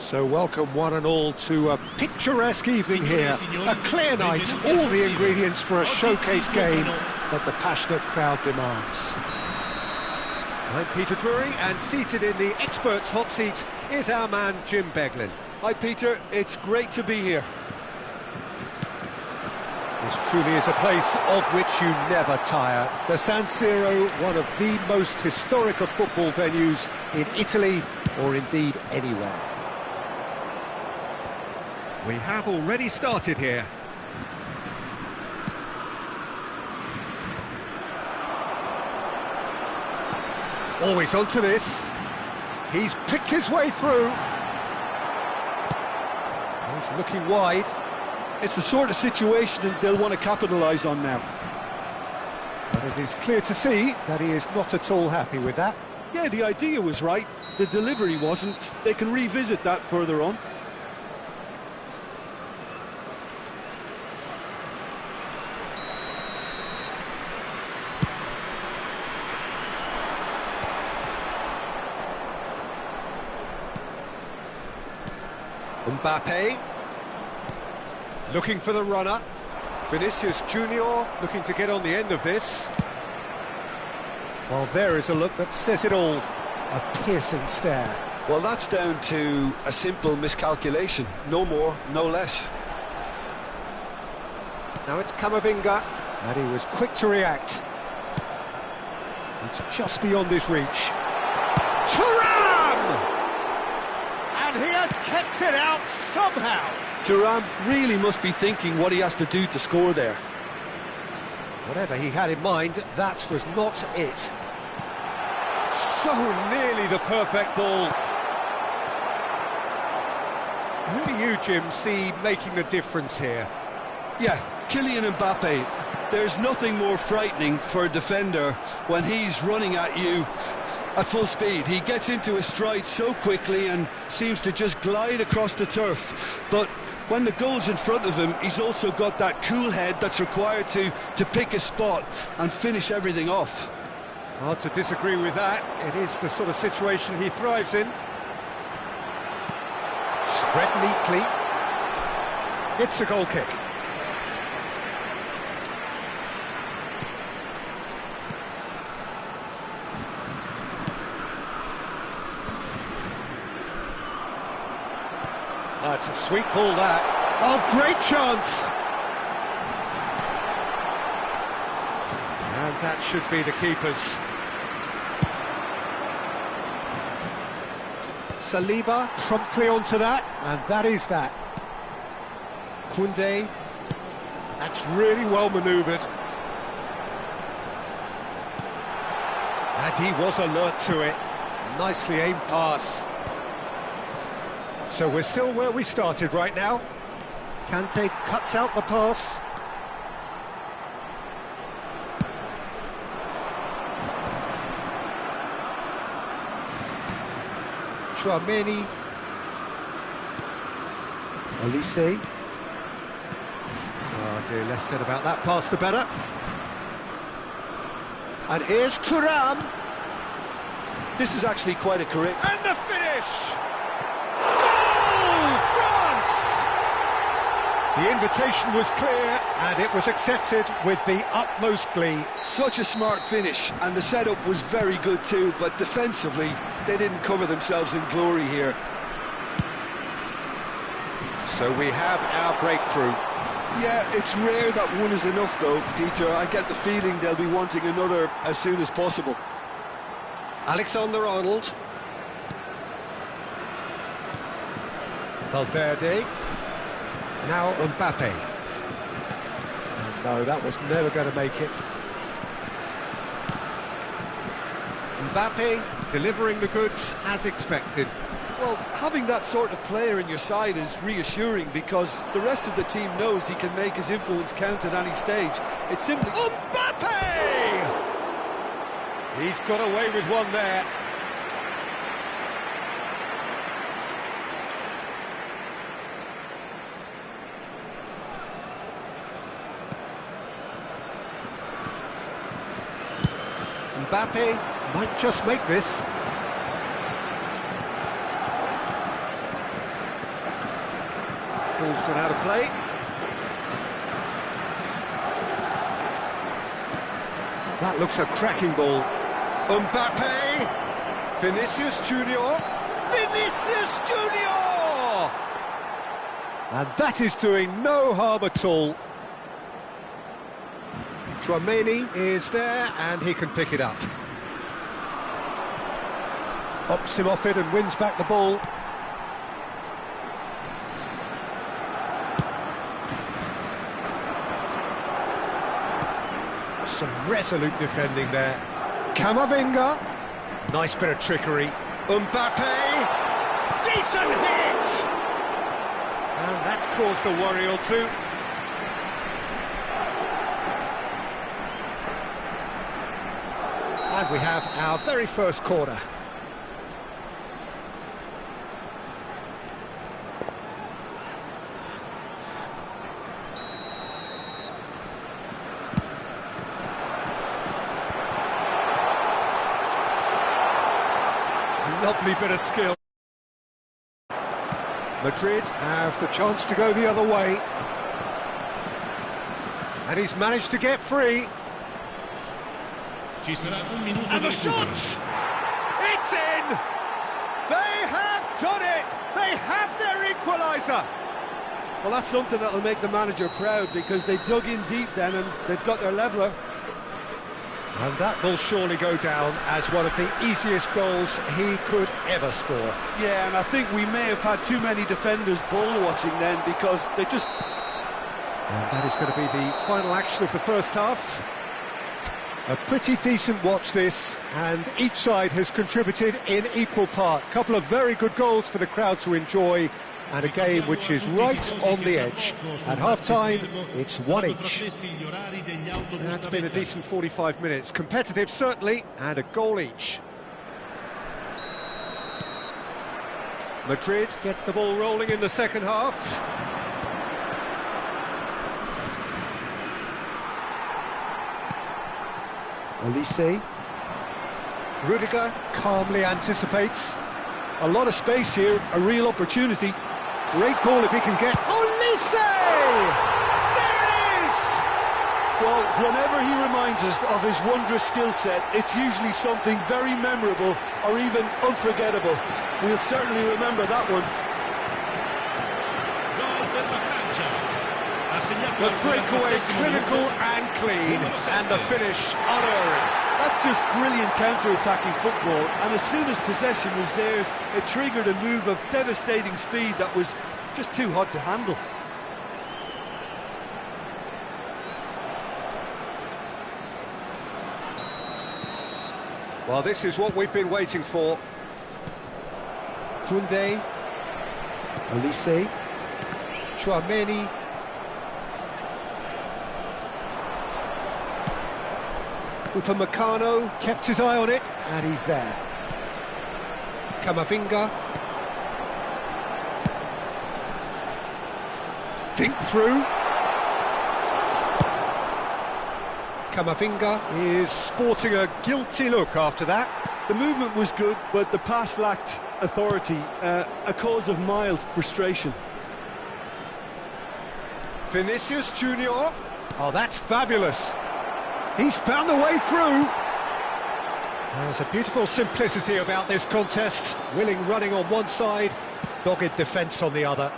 So welcome one and all to a picturesque evening here. A clear night, all the ingredients for a showcase game that the passionate crowd demands. I'm Peter Drury, and seated in the experts' hot seat is our man Jim Beglin. Hi Peter, it's great to be here. This truly is a place of which you never tire. The San Siro, one of the most historic of football venues in Italy, or indeed anywhere. We have already started here. Always onto this. He's picked his way through. He's looking wide. It's the sort of situation that they'll want to capitalise on now. But it is clear to see that he is not at all happy with that. Yeah, the idea was right, the delivery wasn't. They can revisit that further on. Mbappe, looking for the runner. Vinicius Junior looking to get on the end of this. Well, there is a look that says it all. A piercing stare. Well, that's down to a simple miscalculation. No more, no less. Now it's Camavinga, and he was quick to react. It's just beyond his reach. Thuram! And he has kept it out somehow. Thuram really must be thinking what he has to do to score there. Whatever he had in mind, that was not it. So nearly the perfect ball. Who do you, Jim, see making the difference here? Yeah, Kylian Mbappe. There's nothing more frightening for a defender when he's running at you at full speed. He gets into his stride so quickly and seems to just glide across the turf. But when the goal's in front of him, he's also got that cool head that's required to pick a spot and finish everything off. Hard to disagree with that. It is the sort of situation he thrives in. Spread neatly. It's a goal kick. It's a sweet ball, that. Oh, great chance! And that should be the keeper's. Saliba promptly onto that, and that is that. Koundé, that's really well manoeuvred. And he was alert to it. Nicely aimed pass. So we're still where we started right now. Kante cuts out the pass. Chouameni. Olise. Oh dear, less said about that pass the better. And here's Thuram. This is actually quite a correct... And the finish! Goal, France! The invitation was clear, and it was accepted with the utmost glee. Such a smart finish, and the setup was very good too, but defensively, they didn't cover themselves in glory here. So we have our breakthrough. Yeah, it's rare that one is enough though, Peter. I get the feeling they'll be wanting another as soon as possible. Alexander-Arnold. Valverde. Now Mbappe. Oh, no, that was never going to make it. Mbappe delivering the goods as expected. Well, having that sort of player in your side is reassuring because the rest of the team knows he can make his influence count at any stage. It's simply... Mbappe! He's got away with one there. Mbappe might just make this. Ball's gone out of play. That looks a cracking ball. Mbappe! Vinicius Junior! Vinicius Junior! And that is doing no harm at all. Tchouaméni is there, and he can pick it up. Bops him off it and wins back the ball. Some resolute defending there. Camavinga. Nice bit of trickery. Mbappe. Decent hit! And that's caused a worry or two. And we have our very first corner. Lovely bit of skill. Madrid have the chance to go the other way. And he's managed to get free. And the shot! It's in! They have done it! They have their equaliser! Well, that's something that'll make the manager proud, because they dug in deep then and they've got their leveller. And that will surely go down as one of the easiest goals he could ever score. Yeah, and I think we may have had too many defenders ball watching then, because they just... And that is going to be the final action of the first half. A pretty decent watch this, and each side has contributed in equal part. A couple of very good goals for the crowd to enjoy, and a game which is right on the edge. At half-time, it's one each. That's been a decent 45 minutes. Competitive, certainly, and a goal each. Madrid get the ball rolling in the second half. Olise. Rudiger calmly anticipates. A lot of space here, a real opportunity. Great ball if he can get... Olise! There it is! Well, whenever he reminds us of his wondrous skill set, it's usually something very memorable or even unforgettable. We'll certainly remember that one. The breakaway clinical and clean, and the finish unerring. That's just brilliant counter-attacking football, and as soon as possession was theirs, it triggered a move of devastating speed that was just too hot to handle. Well, this is what we've been waiting for. Koundé, Olise, Tchouaméni. Upamecano kept his eye on it, and he's there. Camavinga. Dink through. Camavinga is sporting a guilty look after that. The movement was good, but the pass lacked authority, a cause of mild frustration. Vinicius Junior. Oh, that's fabulous. He's found a way through. There's a beautiful simplicity about this contest. Willing running on one side, dogged defence on the other.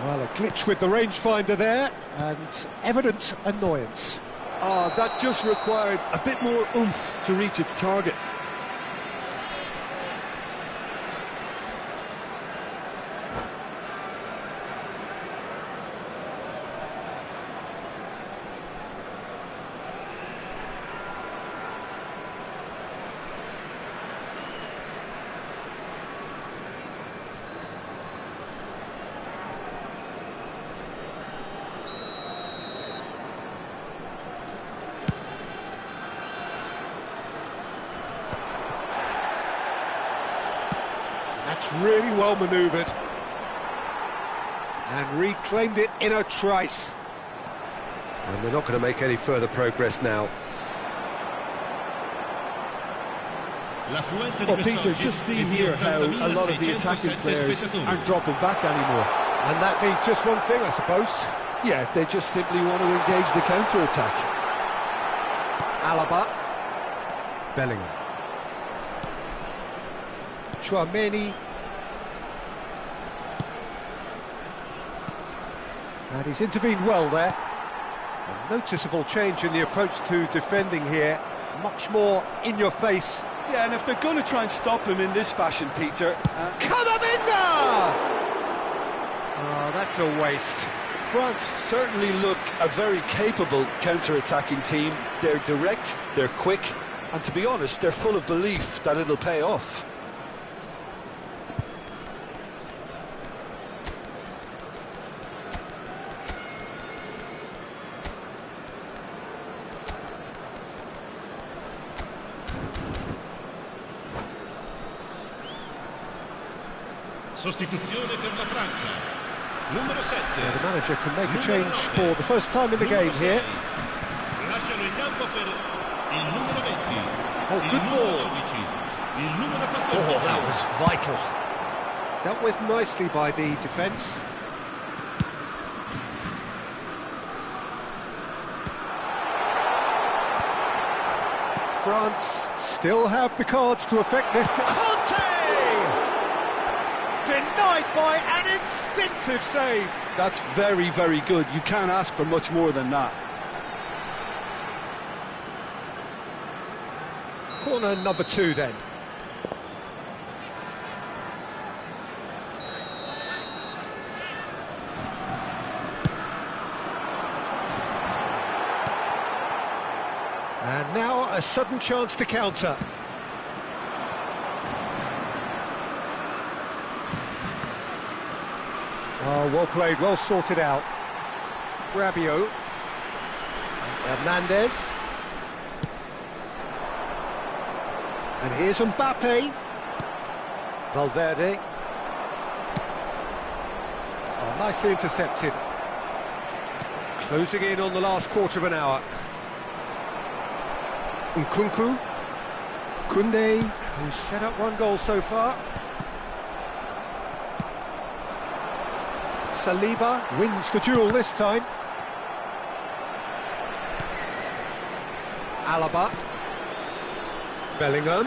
Well, a glitch with the rangefinder there, and evident annoyance. That just required a bit more oomph to reach its target. That's really well manoeuvred. And reclaimed it in a trice. And they're not going to make any further progress now. Well, Peter, just see here how a lot of the attacking players aren't dropping back anymore. And that means just one thing, I suppose. Yeah, they just simply want to engage the counter-attack. Alaba. Bellingham. Chouameni. And he's intervened well there. A noticeable change in the approach to defending here. Much more in your face. Yeah, and if they're going to try and stop him in this fashion, Peter... Camavinga! Oh, that's a waste. France certainly look a very capable counter-attacking team. They're direct, they're quick, and to be honest, they're full of belief that it'll pay off. Sostituzione per la Francia. Numero 7. So the manager can make a change for the first time in the game here. Lascialo in campo per il numero 20. Oh, good ball. Il numero 14. Oh, that was vital. Dealt with nicely by the defence. France still have the cards to affect this. Conte! Denied by an instinctive save. That's very, very good. You can't ask for much more than that. Corner number 2 then. And now a sudden chance to counter. Oh, well played, well sorted out. Rabiot. Hernandez. And here's Mbappe. Valverde. Oh, nicely intercepted. Closing in on the last quarter of an hour. Nkunku. Koundé, who's set up one goal so far. Saliba wins the duel this time. Alaba. Bellingham.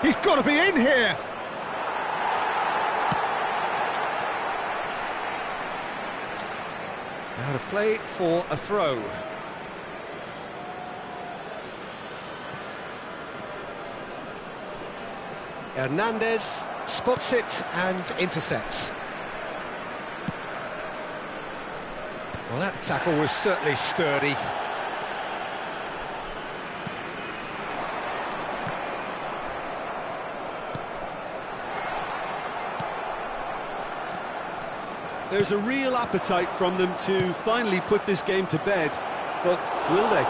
He's got to be in here! Out of play for a throw. Hernandez spots it and intercepts. Well, that tackle was certainly sturdy. There's a real appetite from them to finally put this game to bed, but will they?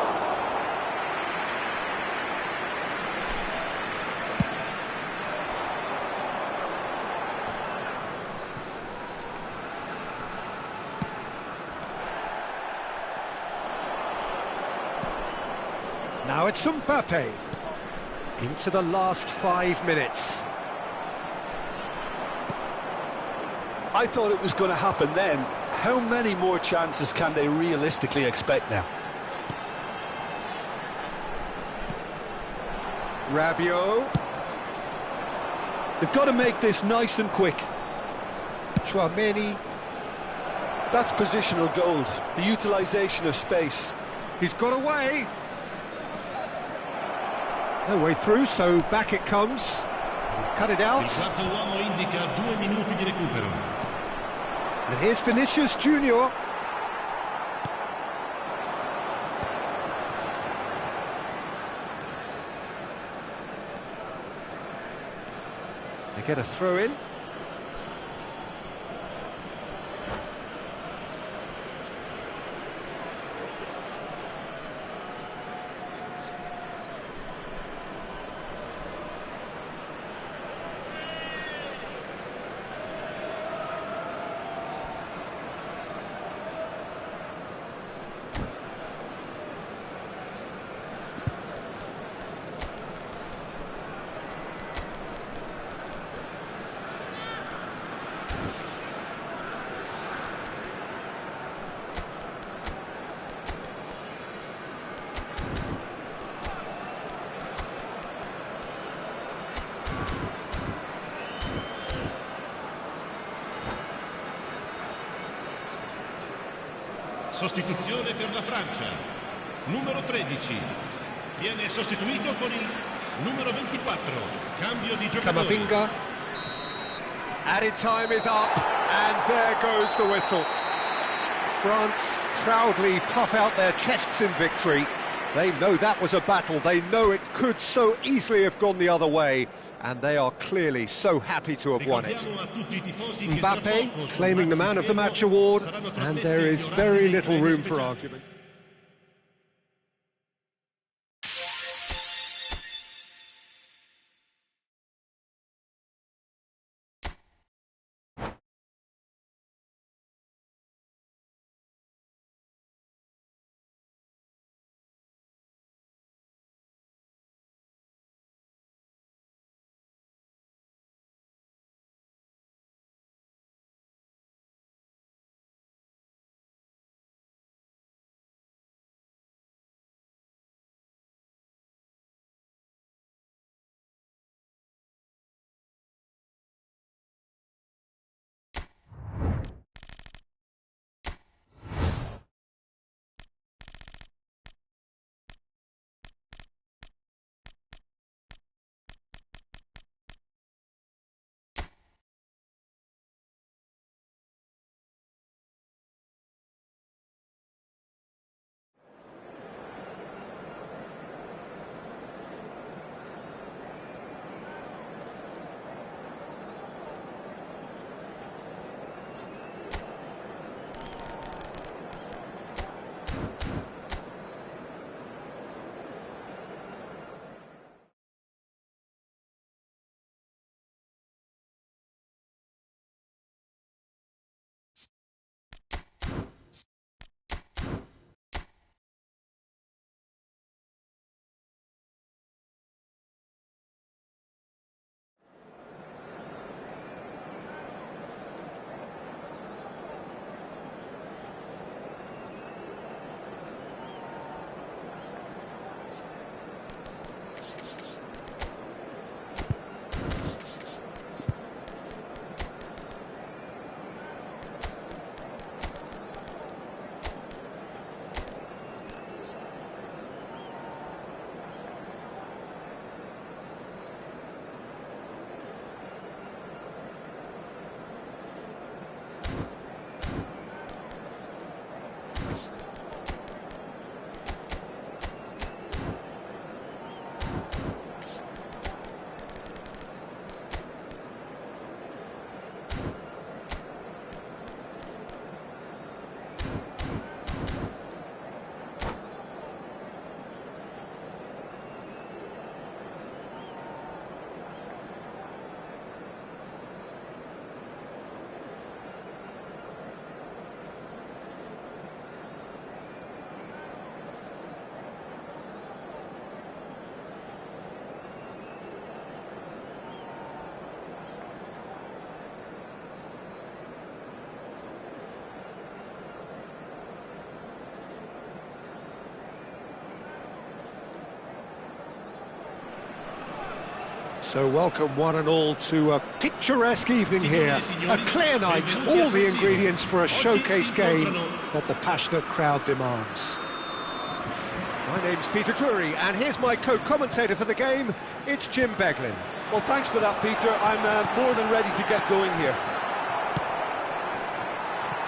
Now it's Mbappe. Into the last 5 minutes. I thought it was going to happen then. How many more chances can they realistically expect now? Rabiot. They've got to make this nice and quick. Chouameni. That's positional gold, the utilisation of space. He's got away. No way through, so back it comes. He's cut it out. Il quarto uomo indica 2 minuti di recupero. And here's Vinicius Junior. They get a throw in. sostituzione per la Francia. Numero 13 viene sostituito con il numero 24. Cambio di giocatore. Camavinga. Added time is up, and there goes the whistle. France proudly puff out their chests in victory. They know that was a battle, they know it could so easily have gone the other way, and they are clearly so happy to have won it. Mbappe claiming the Man of the Match award, and there is very little room for argument. So welcome one and all to a picturesque evening here, a clear night, all the ingredients for a showcase game that the passionate crowd demands. My name's Peter Drury, and here's my co-commentator for the game, it's Jim Beglin. Well, thanks for that, Peter. I'm more than ready to get going here.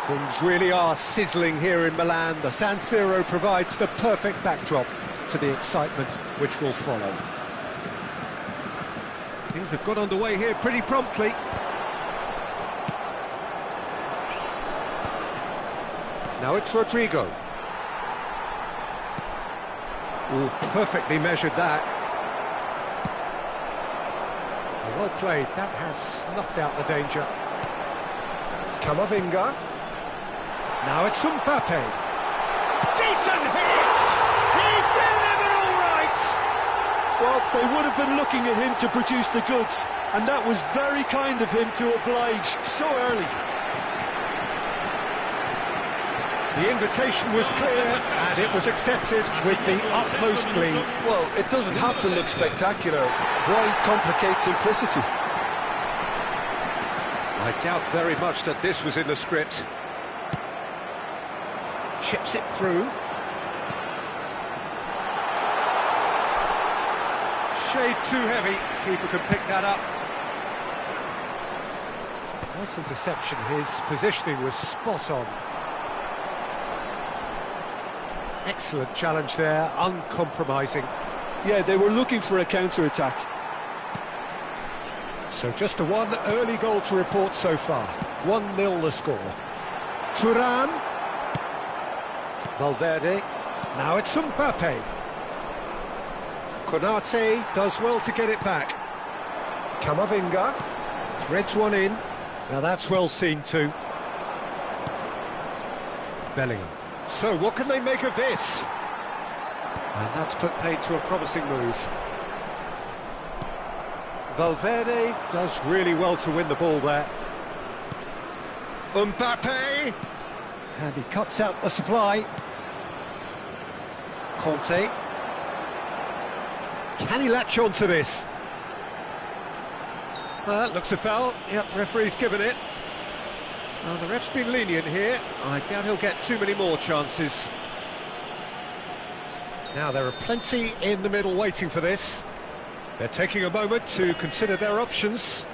Things really are sizzling here in Milan. The San Siro provides the perfect backdrop to the excitement which will follow. Things have got underway here pretty promptly. Now it's Rodrigo. Oh, perfectly measured that. Well played, that has snuffed out the danger. Camavinga. Now it's Mbappe. Decent hit! He's delivered all right! Well, they would have been looking at him to produce the goods, and that was very kind of him to oblige so early. The invitation was clear, and it was accepted with the utmost glee. Well, it doesn't have to look spectacular. Why complicate simplicity? I doubt very much that this was in the script. chips it through. Shade too heavy, keeper can pick that up. Nice interception, his positioning was spot on. Excellent challenge there, uncompromising. Yeah, they were looking for a counter-attack. So just a one early goal to report so far. 1-0 the score. Thuram. Valverde. Now it's Mbappe. Konate does well to get it back. Camavinga threads one in. Now that's well seen too. Bellingham. So what can they make of this? And that's put paid to a promising move. Valverde does really well to win the ball there. Mbappe! And he cuts out the supply. Conte. Can he latch on to this? Looks a foul. Yep, referee's given it. The ref's been lenient here. I doubt he'll get too many more chances. Now there are plenty in the middle waiting for this. They're taking a moment to consider their options.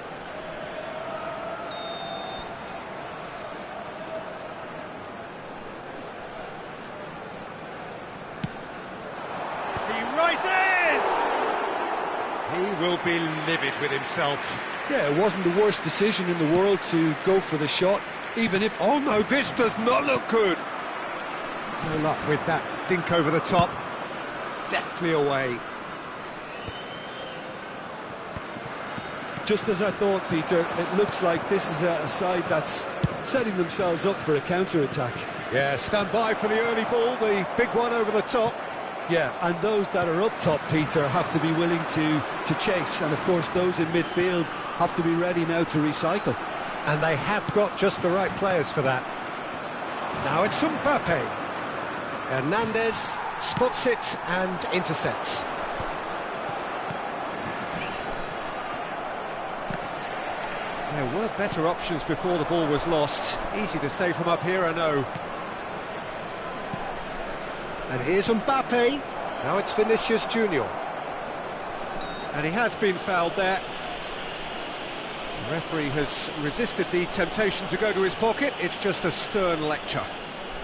He rises! He will be livid with himself. Yeah, it wasn't the worst decision in the world to go for the shot, even if... Oh no, this does not look good! No luck with that dink over the top. Deftly away. Just as I thought, Peter, it looks like this is a side that's setting themselves up for a counter-attack. Yeah, stand by for the early ball, the big one over the top. Yeah, and those that are up top, Peter, have to be willing to chase. And, of course, those in midfield have to be ready now to recycle. And they have got just the right players for that. Now it's Mbappe. Hernandez spots it and intercepts. There were better options before the ball was lost. Easy to say from up here, I know. And here's Mbappe. Now it's Vinicius Junior. And he has been fouled there. The referee has resisted the temptation to go to his pocket. It's just a stern lecture.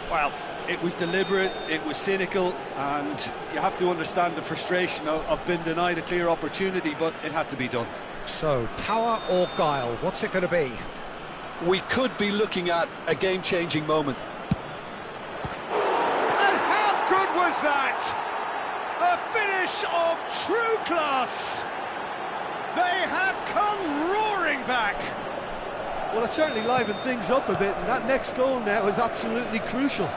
Well, it was deliberate, it was cynical, and you have to understand the frustration of being denied a clear opportunity, but it had to be done. So, power or guile, what's it going to be? We could be looking at a game-changing moment. And how good was that? A finish of true class. They have come roaring back. Well, it certainly livened things up a bit, and that next goal now is absolutely crucial.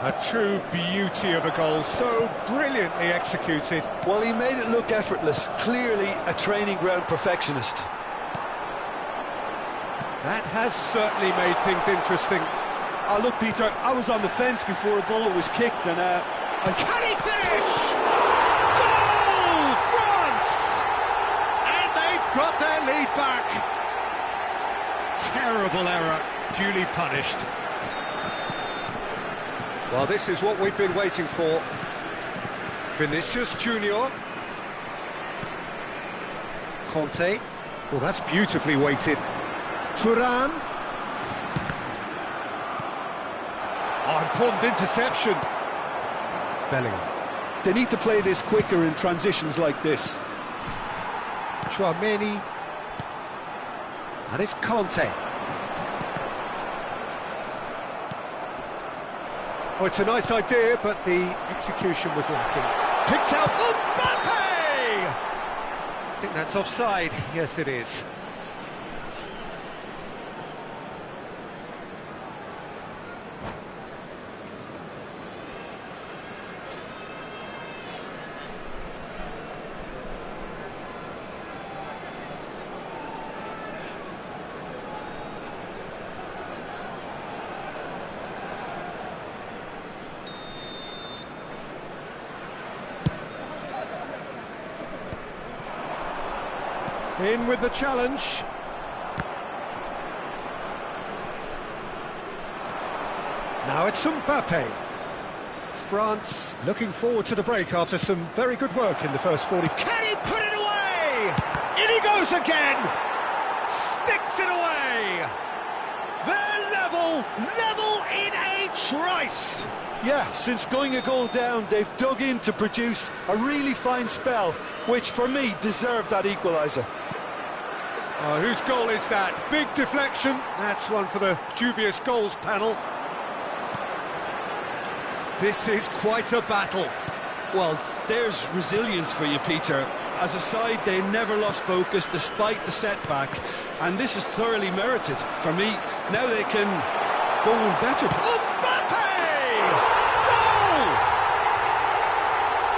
A true beauty of a goal, so brilliantly executed. Well, he made it look effortless, clearly a training ground perfectionist. That has certainly made things interesting. Oh, look, Peter, I was on the fence before a ball was kicked, and Can he finish? Goal, France! And they've got their lead back. Terrible error, duly punished. Well, this is what we've been waiting for. Vinicius Junior. Conte. Well, that's beautifully weighted. Thuram. Oh, important interception. Bellingham. they need to play this quicker in transitions like this. Chouameni. And it's Conte. Oh, it's a nice idea, but the execution was lacking. Picked out Mbappe! I think that's offside. Yes, it is. In with the challenge. Now it's Mbappe. France looking forward to the break after some very good work in the first 40. Can he put it away? In he goes again! Sticks it away! They're level in a trice! Yeah, since going a goal down, they've dug in to produce a really fine spell, which for me deserved that equaliser. Oh, whose goal is that? Big deflection. That's one for the dubious goals panel. This is quite a battle. Well, there's resilience for you, Peter. As a side, they never lost focus despite the setback, and this is thoroughly merited. For me, now they can go on better. Mbappe! Goal!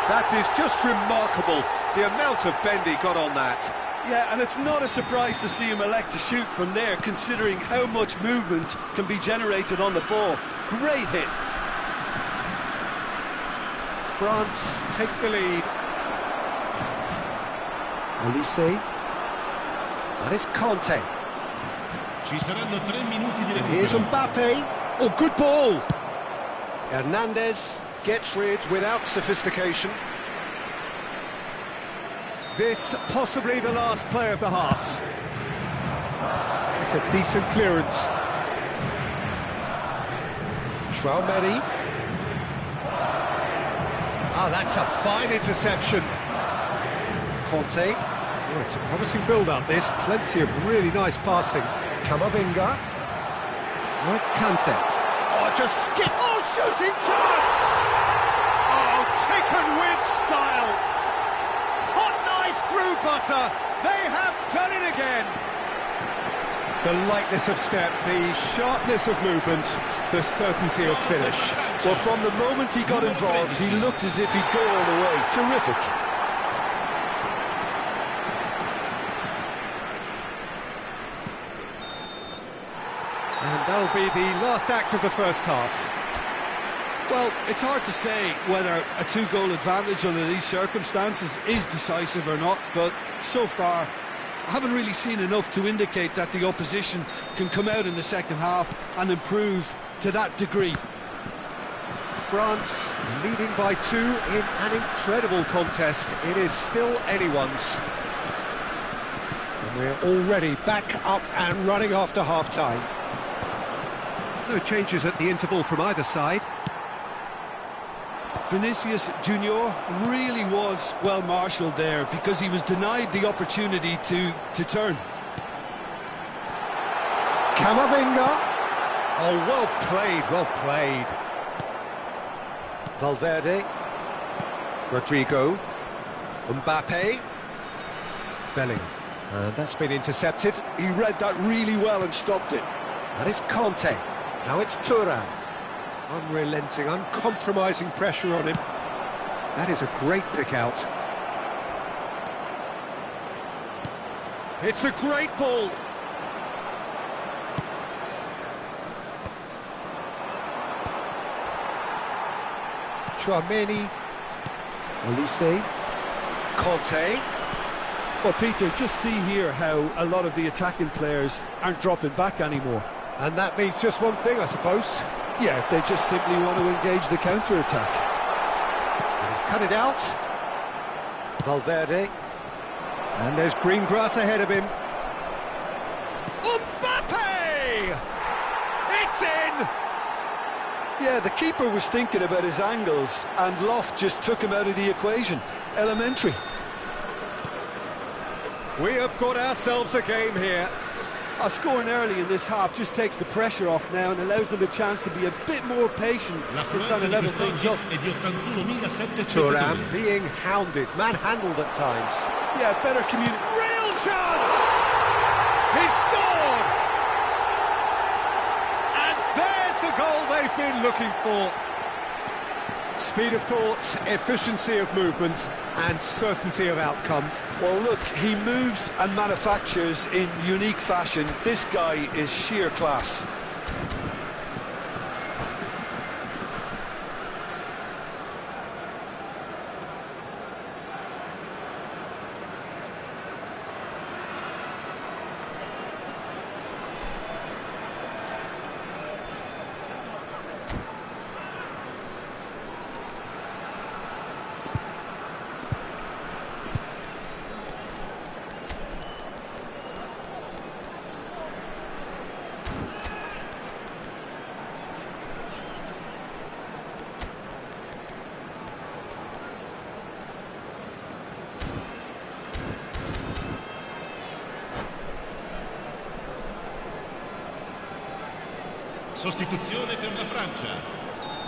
That is just remarkable, the amount of bend he got on that. Yeah, and it's not a surprise to see him elect to shoot from there, considering how much movement can be generated on the ball. Great hit. France take the lead. Olise. That is Conte. Ci saranno 3 minuti di recupero. Here's Mbappe. Oh, good ball. Hernandez gets rid without sophistication. This possibly the last play of the half. It's a decent clearance. Traoré. Ah, that's a fine interception. Conte. Oh, it's a promising build-up, this. Plenty of really nice passing. Camavinga. Oh, it's Kante. Oh, just skip. Oh, shooting chance! Oh, taken with style. Hot knife through butter. They have done it again. The lightness of step, the sharpness of movement, the certainty of finish. Well, from the moment he got involved, he looked as if he'd go all the way. Terrific. And that'll be the last act of the first half. Well, it's hard to say whether a 2-goal advantage under these circumstances is decisive or not, but so far I haven't really seen enough to indicate that the opposition can come out in the second half and improve to that degree. France leading by 2 in an incredible contest. It is still anyone's. And we're already back up and running after half-time. No changes at the interval from either side. Vinicius Junior really was well marshalled there because he was denied the opportunity to turn. Camavinga. Oh, well played, well played. Valverde. Rodrigo. Mbappe. Bellingham. And that's been intercepted. He read that really well and stopped it. That is Conte. Now it's Thuram. Unrelenting, uncompromising pressure on him. That is a great pick out. It's a great ball. Traoré. Olise. Conte. Well, Peter, just see here how a lot of the attacking players aren't dropping back anymore. And that means just one thing, I suppose. Yeah, they just simply want to engage the counter-attack. He's cut it out. Valverde. And there's green grass ahead of him. Mbappe! It's in! Yeah, the keeper was thinking about his angles, and Loft just took him out of the equation. Elementary. We have got ourselves a game here. Scoring early in this half just takes the pressure off now and allows them a chance to be a bit more patient in trying to level things up. Thuram being hounded, manhandled at times. Yeah, better community. Real chance! He scored! And there's the goal they've been looking for. Speed of thought, efficiency of movement, and certainty of outcome. Well, look, he moves and manufactures in unique fashion. This guy is sheer class. Sostituzione per la Francia.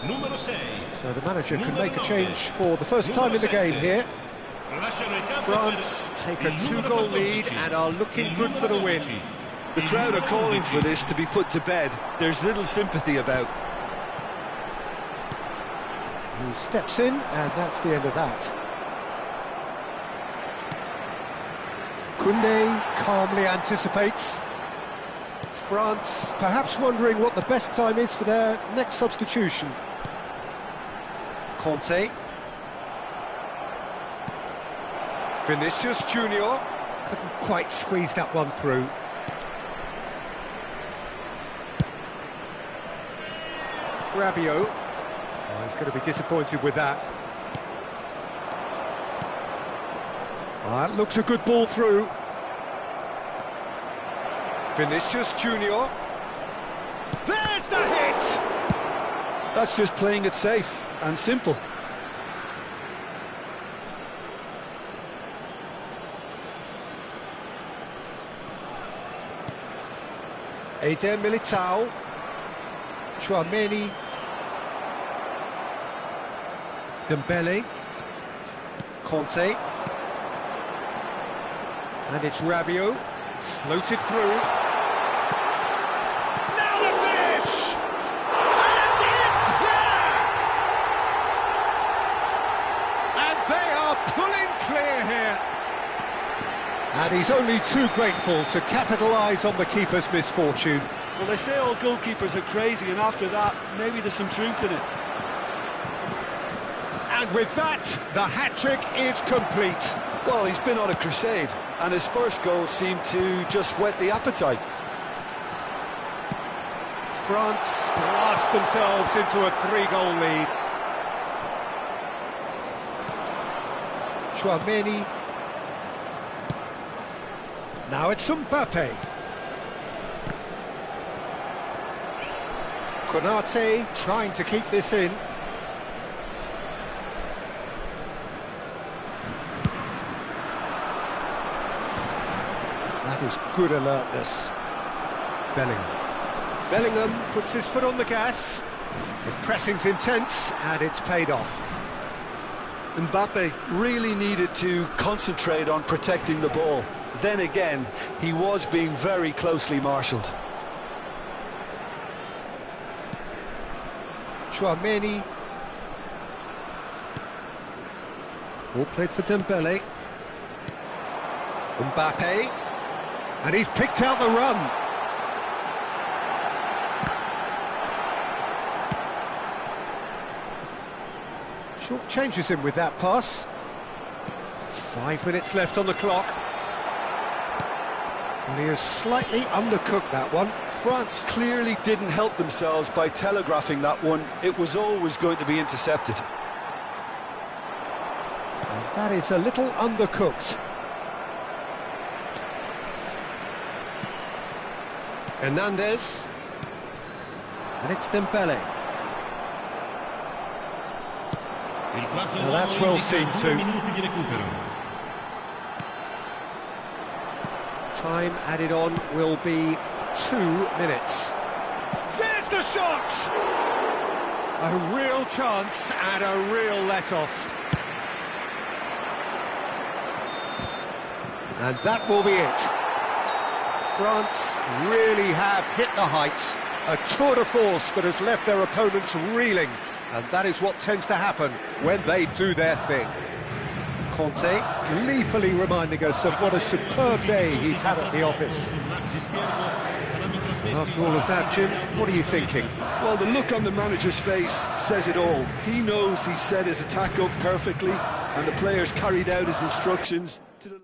Numero 6. So the manager can make a change for the first time in the game here. France take a 2-goal lead and are looking good for the win. The crowd are calling for this to be put to bed. There's little sympathy about. He steps in, and that's the end of that. Koundé calmly anticipates. France perhaps wondering what the best time is for their next substitution. Conte. Vinicius Junior couldn't quite squeeze that one through. Rabiot. Oh, he's going to be disappointed with that. That looks a good ball through. Vinicius Junior. There's the hit! That's just playing it safe and simple. Eder Militao. Chouameni. Dembele. Conte. And it's Rabiot. Floated through. Now the finish! And it's there! And they are pulling clear here. And he's only too grateful to capitalise on the keeper's misfortune. Well, they say all goalkeepers are crazy, and after that, maybe there's some truth in it. And with that, the hat-trick is complete. Well, he's been on a crusade, and his first goal seemed to just whet the appetite. France blast themselves into a 3-goal lead. Chouameni. Now it's Mbappe. Konate trying to keep this in. That is good alertness. Bellingham puts his foot on the gas. The pressing's intense, and it's paid off. Mbappe really needed to concentrate on protecting the ball. Then again, he was being very closely marshalled. Chouameni. All played for Dembele. Mbappe. And he's picked out the run. Short changes him with that pass. 5 minutes left on the clock. And he has slightly undercooked that one. France clearly didn't help themselves by telegraphing that one. It was always going to be intercepted. And that is a little undercooked. Hernandez. And it's Dembele. Now that's well seen too. Time added on will be 2 minutes. There's the shot! A real chance and a real let-off. And that will be it. France really have hit the heights. A tour de force that has left their opponents reeling. And that is what tends to happen when they do their thing. Conte gleefully reminding us of what a superb day he's had at the office. After all of that, Jim, what are you thinking? Well, the look on the manager's face says it all. He knows he set his attack up perfectly, and the players carried out his instructions to the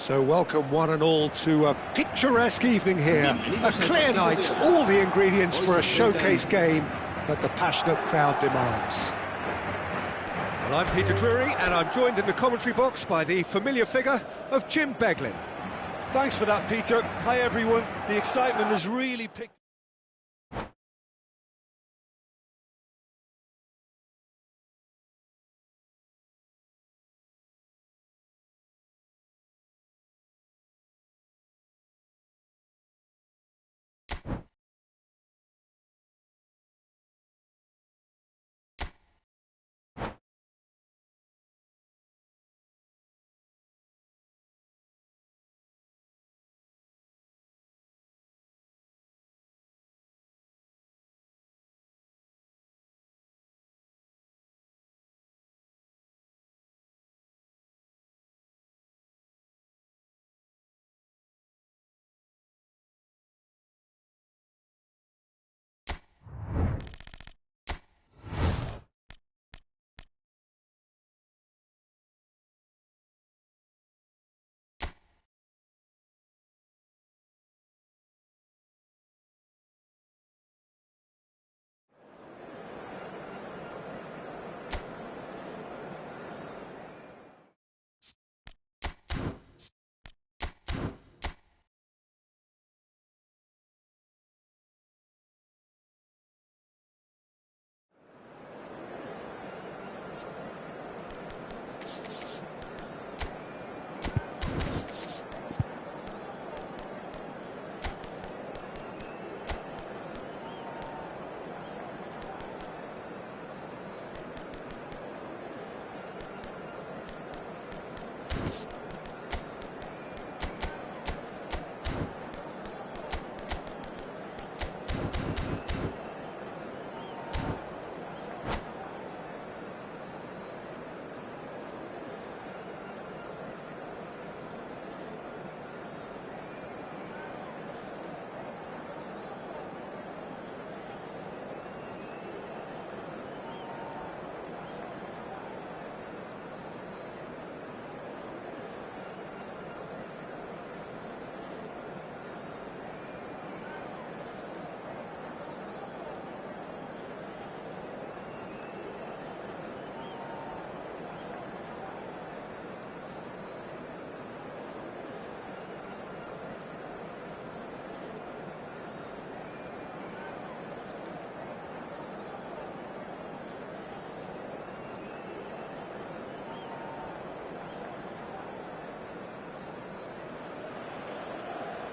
So welcome one and all to a picturesque evening here. A clear night, all the ingredients for a showcase game that the passionate crowd demands. Well, I'm Peter Drury, and I'm joined in the commentary box by the familiar figure of Jim Beglin. Thanks for that, Peter. Hi, everyone. The excitement has really picked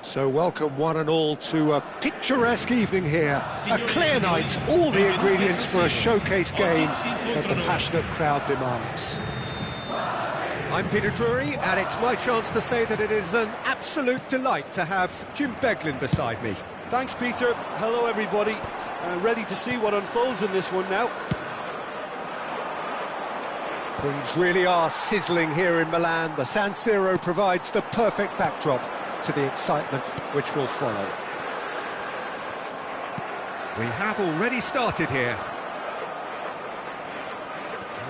So welcome one and all to a picturesque evening here. A clear night, all the ingredients for a showcase game that the passionate crowd demands. I'm Peter Drury, and it's my chance to say that it is an absolute delight to have Jim Beglin beside me. Thanks, Peter. Hello, everybody. Ready to see what unfolds in this one now. Things really are sizzling here in Milan. The San Siro provides the perfect backdrop to the excitement which will follow. We have already started here.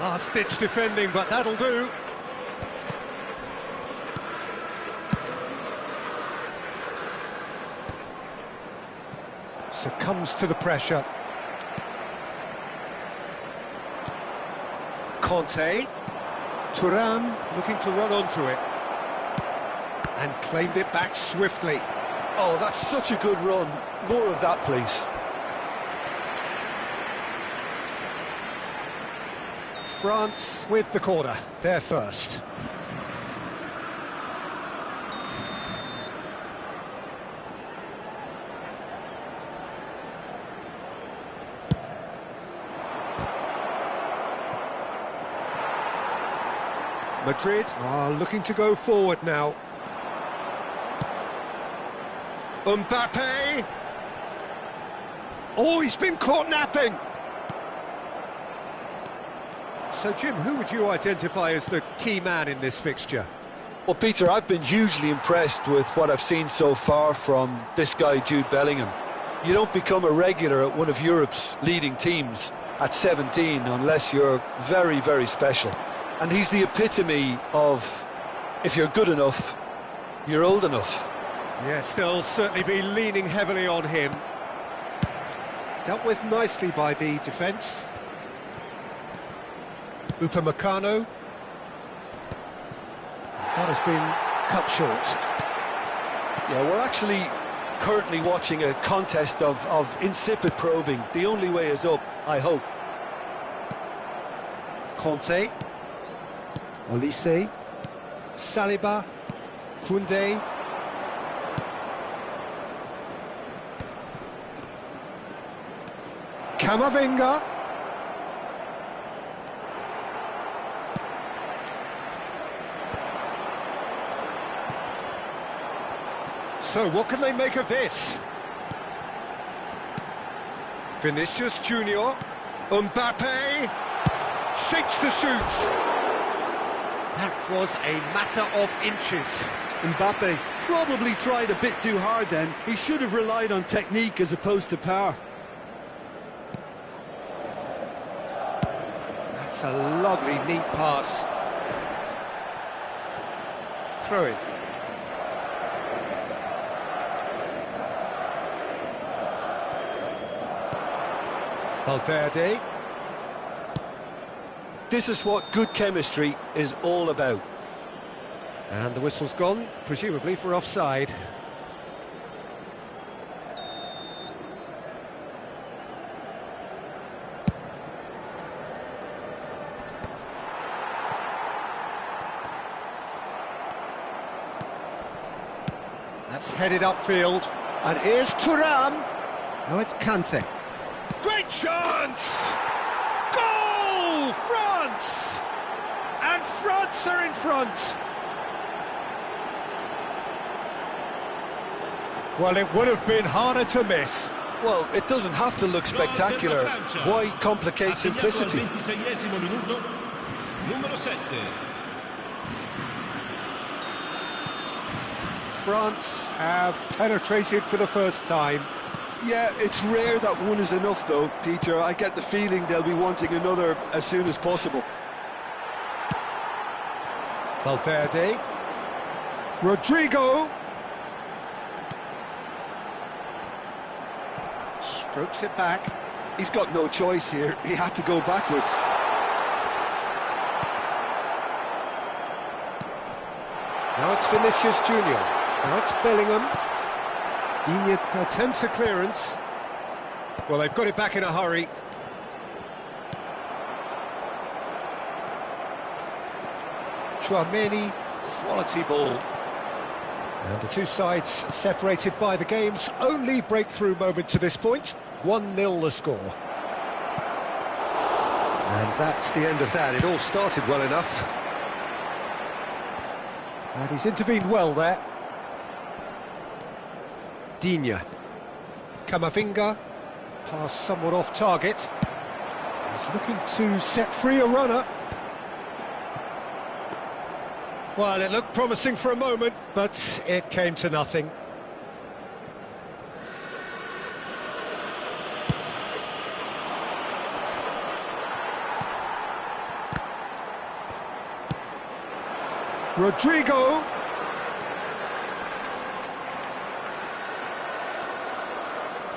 Last-ditch defending, but that'll do. Succumbs to the pressure. Conte. Thuram looking to run onto it. And claimed it back swiftly. Oh, that's such a good run. More of that, please. France with the corner. They're first. Madrid are looking to go forward now. Mbappe! Oh, he's been caught napping! So, Jim, who would you identify as the key man in this fixture? Well, Peter, I've been hugely impressed with what I've seen so far from this guy, Jude Bellingham. You don't become a regular at one of Europe's leading teams at 17 unless you're very, very special. And he's the epitome of, if you're good enough, you're old enough. Yes, they'll certainly be leaning heavily on him. Dealt with nicely by the defence. Upamecano. That has been cut short. Yeah, we're actually currently watching a contest of insipid probing. The only way is up, I hope. Conte. Olise. Saliba. Koundé. Camavinga. So what can they make of this? Vinicius Junior. Mbappe shakes to shoot. That was a matter of inches. Mbappe probably tried a bit too hard then. He should have relied on technique as opposed to power. That's a lovely, neat pass. Throw it. Valverde. This is what good chemistry is all about. And the whistle's gone, presumably for offside. That's headed upfield. And here's Thuram. Oh, it's Kante. Great chance! Goal! France! And France are in front. Well, it would have been harder to miss. Well, it doesn't have to look spectacular. Why complicate simplicity? France have penetrated for the first time. Yeah, it's rare that one is enough, though, Peter. I get the feeling they'll be wanting another as soon as possible. Valverde. Rodrigo. Strokes it back. He's got no choice here. He had to go backwards. Now it's Vinicius Junior. Now it's Bellingham. Iñigo attempts a clearance. Well, they've got it back in a hurry. Chouameni, quality ball. And the two sides separated by the game's only breakthrough moment to this point. 1-0 the score. And that's the end of that. It all started well enough. And he's intervened well there. Digne. Camavinga. Pass somewhat off target. He's looking to set free a runner. Well, it looked promising for a moment, but it came to nothing. Rodrigo.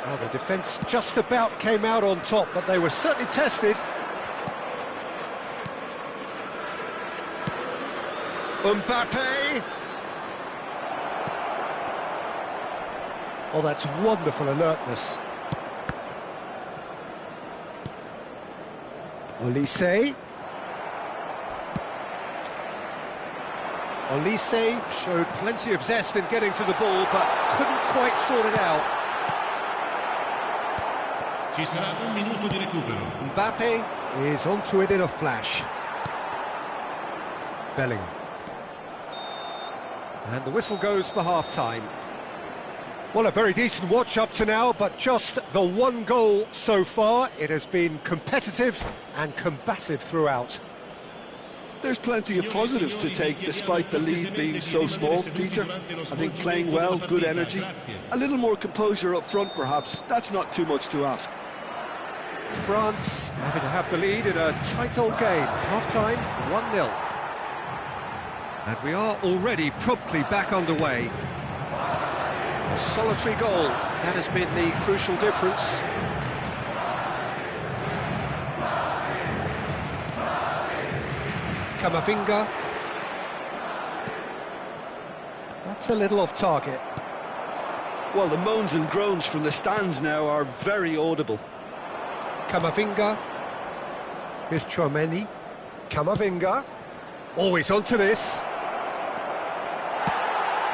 Well, the defence just about came out on top, but they were certainly tested. Mbappe. Oh, that's wonderful alertness. Olise. Olise showed plenty of zest in getting to the ball, but couldn't quite sort it out. Ci sarà un minuto di recupero. Mbappe is onto it in a flash. Bellingham. And the whistle goes for half-time. Well, a very decent watch up to now, but just the one goal so far. It has been competitive and combative throughout. There's plenty of positives to take despite the lead being so small, Peter. I think playing well, good energy. A little more composure up front, perhaps. That's not too much to ask. France happy to have the lead in a tight old game. Half-time, 1-0. And we are already promptly back underway. A solitary goal, that has been the crucial difference. Camavinga. That's a little off target. Well, the moans and groans from the stands now are very audible. Camavinga. Here's Chouameni. Camavinga. Always onto this.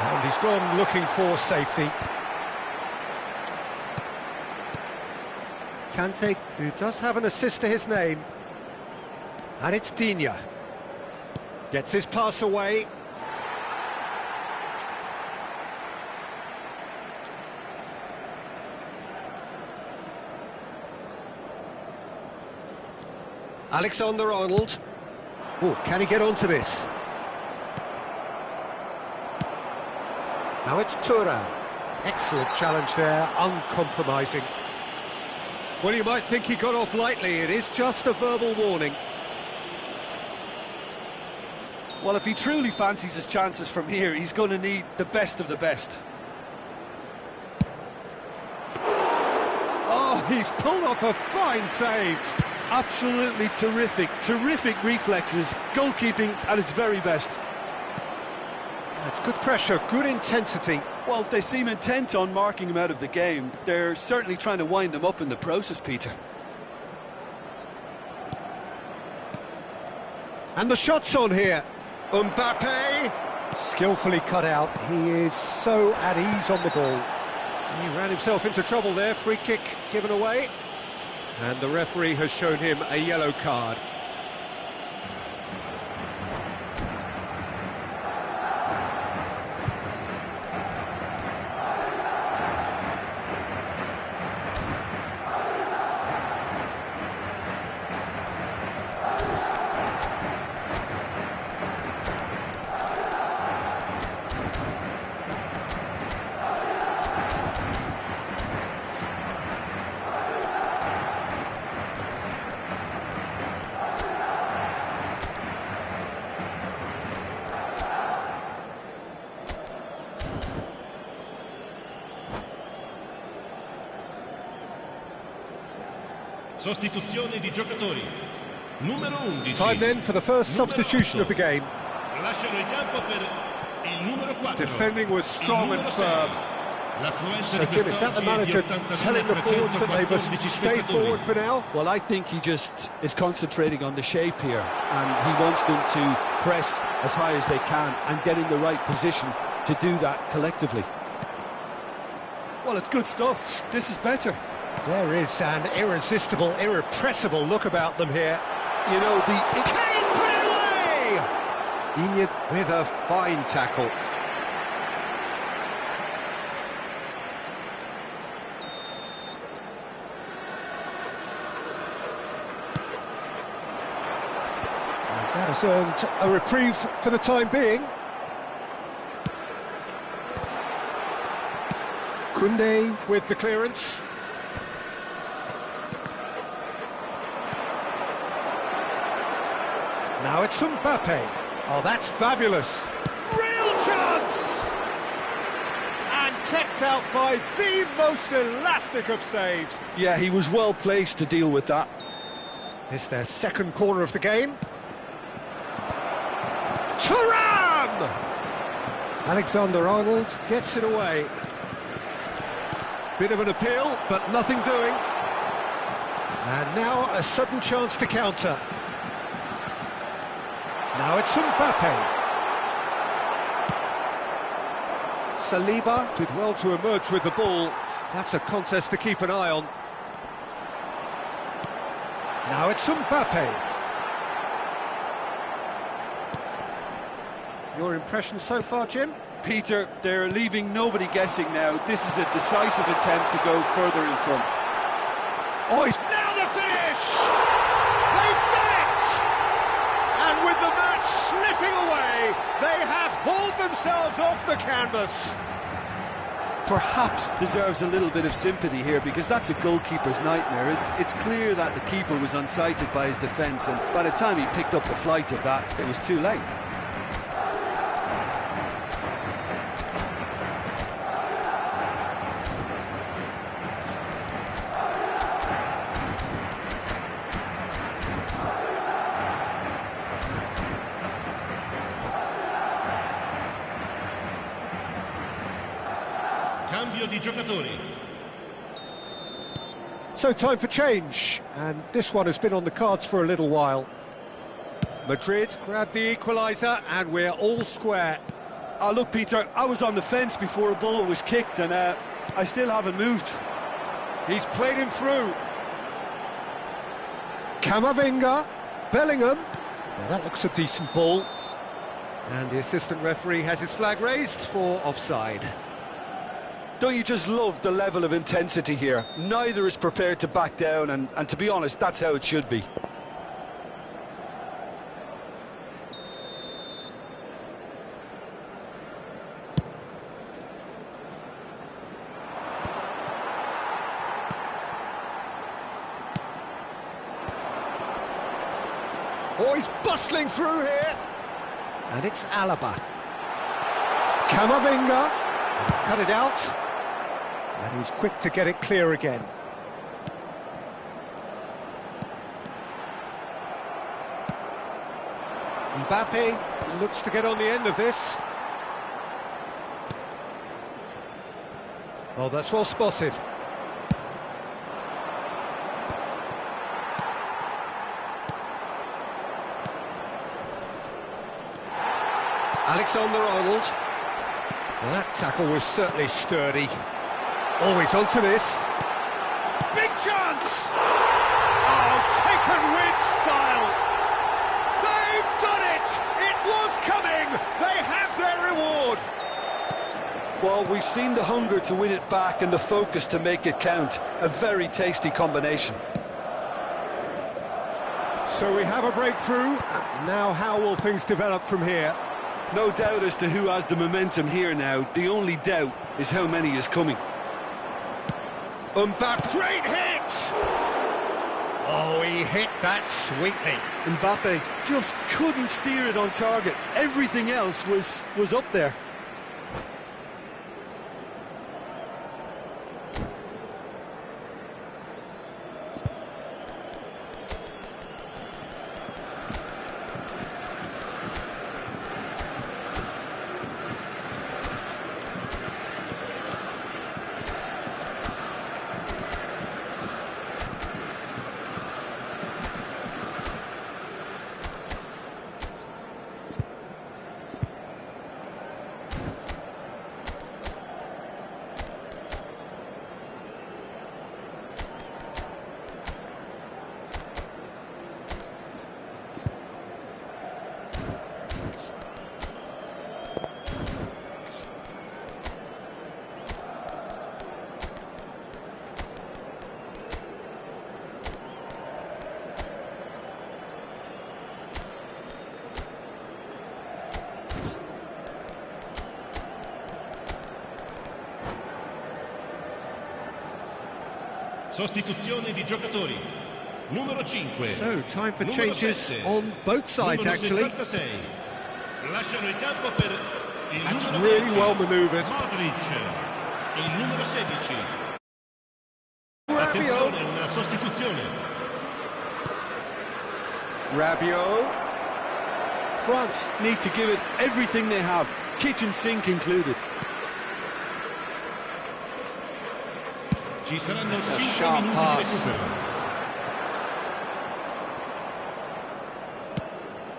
And he's gone looking for safety. Kante, who does have an assist to his name. And it's Digne. Gets his pass away. Alexander-Arnold. Oh, can he get onto this? Now it's Thuram. Excellent challenge there, uncompromising. Well, you might think he got off lightly. It is just a verbal warning. Well, if he truly fancies his chances from here, he's going to need the best of the best. Oh, he's pulled off a fine save. Absolutely terrific, terrific reflexes, goalkeeping at its very best. That's good pressure, good intensity. Well, they seem intent on marking him out of the game. They're certainly trying to wind him up in the process, Peter. And the shot's on here. Mbappe, skillfully cut out. He is so at ease on the ball. He ran himself into trouble there. Free kick given away. And the referee has shown him a yellow card. Sostituzione di giocatori. Numero 11. Time then for the first substitution of the game. Lasciano il campo per il numero 4. Defending was strong and firm. So Jim, is that the manager telling the forwards that they must stay forward for now? Well, I think he just is concentrating on the shape here, and he wants them to press as high as they can and get in the right position to do that collectively. Well, it's good stuff. This is better. There is an irresistible, irrepressible look about them here. You know, Kane put it away! Inyard with a fine tackle. That has earned a reprieve for the time being. Koundé with the clearance. Now it's Mbappe. Oh, that's fabulous. Real chance! And kept out by the most elastic of saves. yeah, he was well placed to deal with that. It's their second corner of the game. Thuram! Alexander-Arnold gets it away. Bit of an appeal, but nothing doing. And now a sudden chance to counter. Now it's Mbappe. Saliba did well to emerge with the ball. That's a contest to keep an eye on. Now it's Mbappe. Your impression so far, Jim? Peter, they're leaving nobody guessing now. This is a decisive attempt to go further in front. Oh, he's now the finish! They've done it! And with the match slipping away, they have hauled themselves off the canvas. Perhaps deserves a little bit of sympathy here, because that's a goalkeeper's nightmare. It's clear that the keeper was unsighted by his defence, and by the time he picked up the flight of that, it was too late. Cambio di giocatori. So time for change, and this one has been on the cards for a little while. Madrid grabbed the equaliser, and we're all square. Oh, look, Peter, I was on the fence before a ball was kicked, and I still haven't moved. He's played him through. Camavinga, Bellingham. Now that looks a decent ball. And the assistant referee has his flag raised for offside. Don't you just love the level of intensity here? Neither is prepared to back down, and to be honest, that's how it should be. Oh, he's bustling through here. And it's Alaba. Camavinga. He's cut it out. And he's quick to get it clear again. Mbappe looks to get on the end of this. Oh, that's well spotted. Alexander-Arnold. Well, that tackle was certainly sturdy. Always onto this. Big chance! Oh, taken with style. They've done it! It was coming! They have their reward! Well, we've seen the hunger to win it back and the focus to make it count. A very tasty combination. So we have a breakthrough. Now how will things develop from here? No doubt as to who has the momentum here now. The only doubt is how many is coming. Mbappe, great hit! Oh, he hit that sweetly. Mbappe just couldn't steer it on target. Everything else was up there. Sostituzione di giocatori. Numero 5. So, time for Numero changes 7. on both sides, Numero actually. 66. Lasciano il campo per il That's numero really 10. well manoeuvred. Modric. Il numero 16. Rabiot. Attenzione, una sostituzione. Rabiot. France need to give it everything they have, kitchen sink included. Ci saranno That's a 5 sharp minuti pass. di recupero.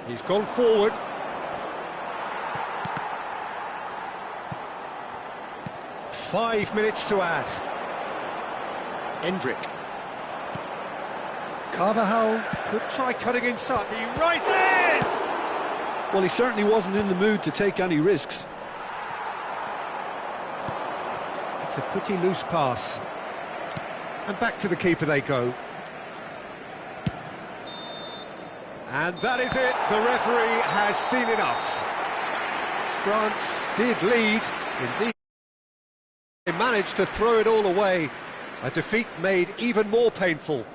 He's gone forward. Five minutes to add. Endrick. Carvajal could try cutting inside. He rises! Well, he certainly wasn't in the mood to take any risks. It's a pretty loose pass. And back to the keeper they go. And that is it. The referee has seen enough. France did lead. Indeed, they managed to throw it all away. A defeat made even more painful